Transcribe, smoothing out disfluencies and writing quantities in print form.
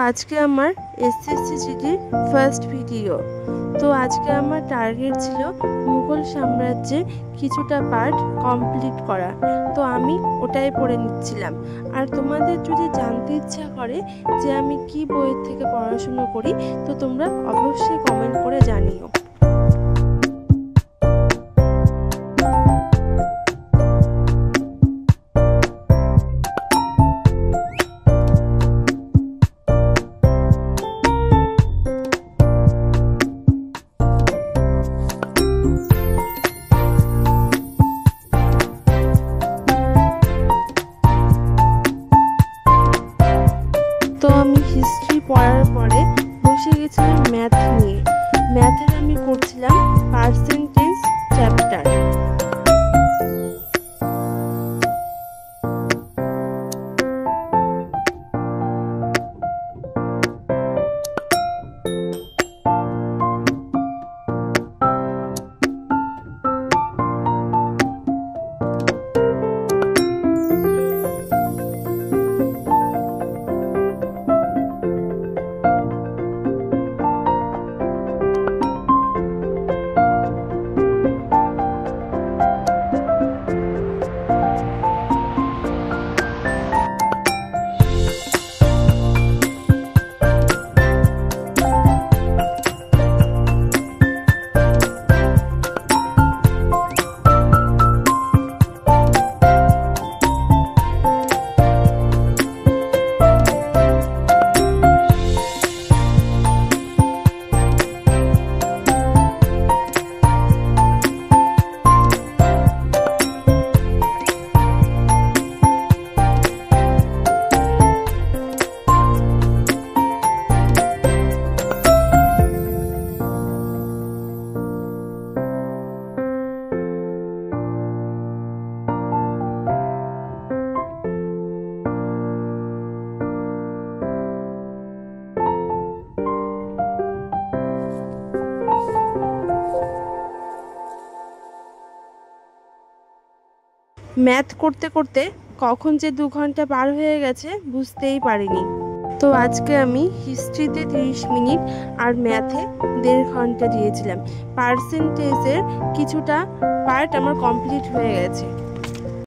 আজকে আমার SSC জিডির first video. তো আজকে আমার টার্গেট ছিল মুঘল সাম্রাজ্যের কিছুটা পার্ট কমপ্লিট করা। তো আমি ওটাই পড়ে নিচ্ছিলাম। আর তোমাদের যদি জানতে ইচ্ছা করে যে আমি কি বইয়ের থেকে পড়াশুনো করি, তো তোমরা অবশ্যই কমেন্ট করে জানিও। তো আমি হিস্ট্রি পড়ার পরে বসে গেছিলাম ম্যাথ নিয়ে। ম্যাথের আমি করছিলাম পার্সেন্টেজ চ্যাপ্টার। ম্যাথ করতে করতে কখন যে 2 ঘন্টা পার হয়ে গেছে বুঝতেই পারিনি। তো আজকে আমি হিস্ট্রিতে 30 মিনিট আর ম্যাথে 1.5 ঘন্টা দিয়েছিলাম। পার্সেন্টেজের কিছুটা পার্ট আমার কমপ্লিট হয়ে গেছে।